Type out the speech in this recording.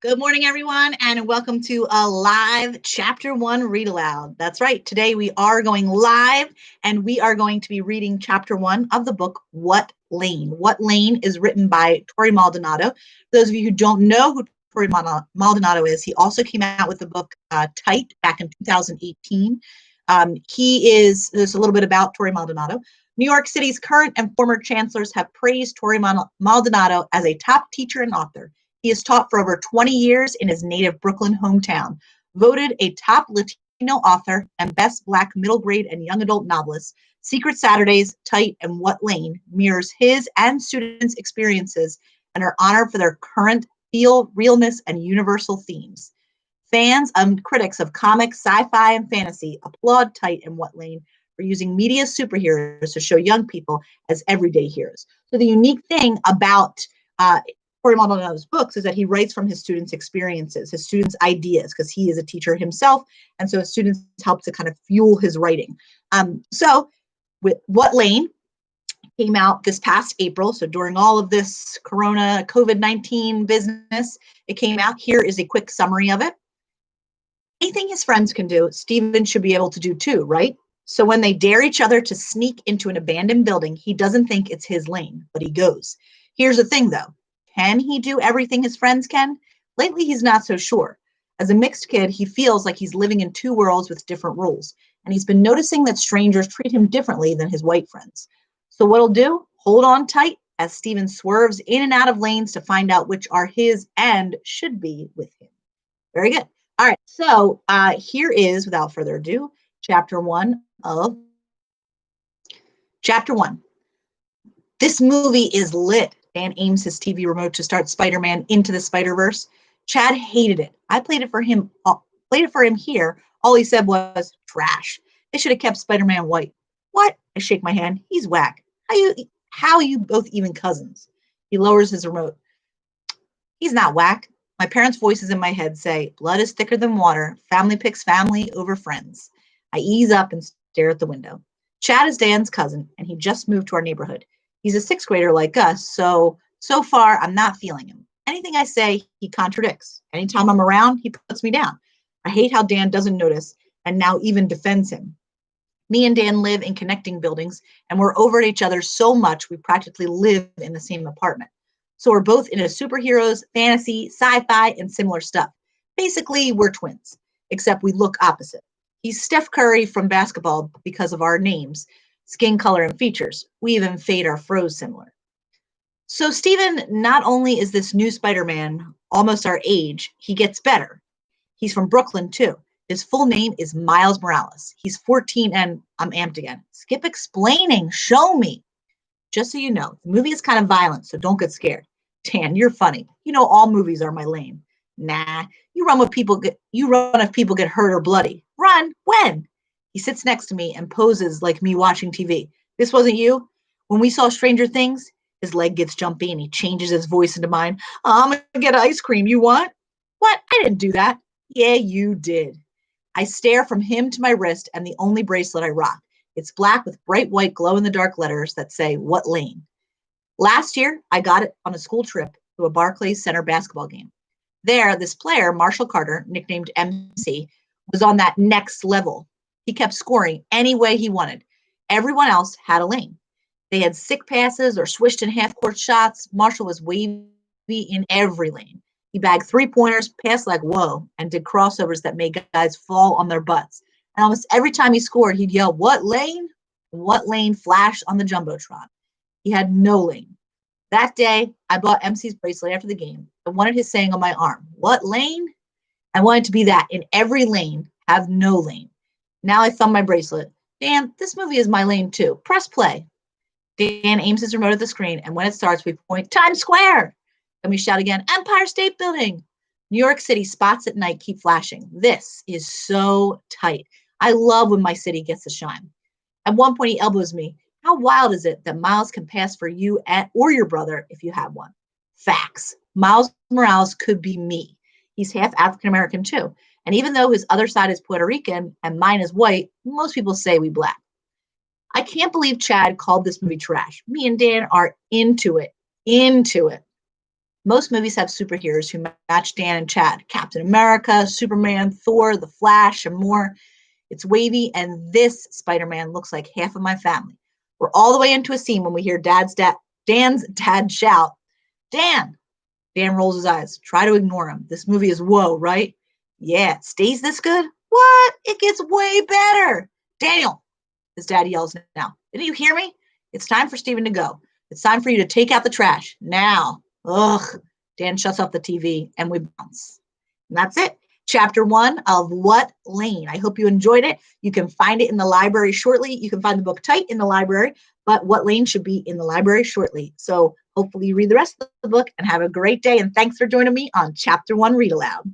Good morning, everyone, and welcome to a live Chapter 1 Read Aloud. That's right. Today we are going live, and we are going to be reading Chapter 1 of the book, What Lane? What Lane is written by Torrey Maldanado. For those of you who don't know who Torrey Maldanado is, he also came out with the book Tight back in 2018. There's a little bit about Torrey Maldanado. New York City's current and former chancellors have praised Torrey Maldanado as a top teacher and author. He has taught for over 20 years in his native Brooklyn hometown. Voted a top Latino author and best Black middle grade and young adult novelist, Secret Saturdays, Tight, and What Lane mirrors his and students' experiences and are honored for their current feel, realness, and universal themes. Fans and critics of comics, sci-fi, and fantasy applaud Tight and What Lane for using media superheroes to show young people as everyday heroes. So the unique thing about Torrey Maldanato's books is that he writes from his students' experiences, his students' ideas, because he is a teacher himself, and so his students help to kind of fuel his writing. So with What Lane came out this past April, so during all of this Corona COVID-19 business, it came out. Here is a quick summary of it. Anything his friends can do, Stephen should be able to do too, right? So when they dare each other to sneak into an abandoned building, he doesn't think it's his lane, but he goes. Here's the thing, though. Can he do everything his friends can? Lately, he's not so sure. As a mixed kid, he feels like he's living in two worlds with different rules, and he's been noticing that strangers treat him differently than his white friends. So what he'll do, hold on tight as Stephen swerves in and out of lanes to find out which are his and should be with him. Very good. All right, so here is, without further ado, Chapter 1 of Chapter 1. This movie is lit. Dan aims his TV remote to start Spider-Man Into the Spider-Verse. Chad hated it. I played it for him here. All he said was, trash. They should have kept Spider-Man white. What? I shake my hand. He's whack. How are you both even cousins? He lowers his remote. He's not whack. My parents' voices in my head say, blood is thicker than water. Family picks family over friends. I ease up and stare at the window. Chad is Dan's cousin, and he just moved to our neighborhood. He's a sixth grader like us, so far I'm not feeling him. Anything I say, he contradicts. Anytime I'm around, he puts me down. I hate how Dan doesn't notice and now even defends him. Me and Dan live in connecting buildings, and we're over at each other so much we practically live in the same apartment. So we're both into superheroes, fantasy, sci-fi, and similar stuff. Basically, we're twins, except we look opposite. He's Steph Curry from basketball because of our names, skin color, and features. We even fade our froze similar. So Stephen, not only is this new Spider-Man almost our age, he gets better. He's from Brooklyn, too. His full name is Miles Morales. He's 14 and I'm amped again. Skip explaining. Show me. Just so you know, the movie is kind of violent, so don't get scared. Dan, you're funny. You know all movies are my lane. Nah, you run if people get hurt or bloody. Run? When? He sits next to me and poses like me watching TV. This wasn't you? When we saw Stranger Things, his leg gets jumpy and he changes his voice into mine. I'm going to get ice cream. You want? What? I didn't do that. Yeah, you did. I stare from him to my wrist and the only bracelet I rock. It's black with bright white glow-in-the-dark letters that say, What Lane? Last year, I got it on a school trip to a Barclays Center basketball game. There, this player, Marshall Carter, nicknamed MC, was on that next level. He kept scoring any way he wanted. Everyone else had a lane. They had sick passes or swished in half-court shots. Marshall was wavy in every lane. He bagged three-pointers, passed like whoa, and did crossovers that made guys fall on their butts. And almost every time he scored, he'd yell, What lane? And What Lane flashed on the Jumbotron. He had no lane. That day, I bought MC's bracelet after the game. I wanted his saying on my arm, What lane? I wanted to be that in every lane, have no lane. Now I thumb my bracelet. Dan, this movie is my lane too. Press play. Dan aims his remote at the screen, and when it starts, we point, Times Square! And we shout again, Empire State Building! New York City spots at night keep flashing. This is so tight. I love when my city gets to shine. At one point, he elbows me. How wild is it that Miles can pass for you or your brother if you have one? Facts. Miles Morales could be me. He's half African-American too. And even though his other side is Puerto Rican and mine is white, most people say we black. I can't believe Chad called this movie trash. Me and Dan are into it. Into it. Most movies have superheroes who match Dan and Chad. Captain America, Superman, Thor, The Flash, and more. It's wavy, and this Spider-Man looks like half of my family. We're all the way into a scene when we hear Dan's dad shout, Dan! Dan rolls his eyes. Try to ignore him. This movie is whoa, right? Yeah, it stays this good? What? It gets way better. Daniel, his dad yells now. Didn't you hear me? It's time for Steven to go. It's time for you to take out the trash. Now. Ugh. Dan shuts off the TV and we bounce. And that's it. Chapter 1 of What Lane. I hope you enjoyed it. You can find it in the library shortly. You can find the book Tight in the library, but What Lane should be in the library shortly. So hopefully you read the rest of the book and have a great day. And thanks for joining me on Chapter 1 Read Aloud.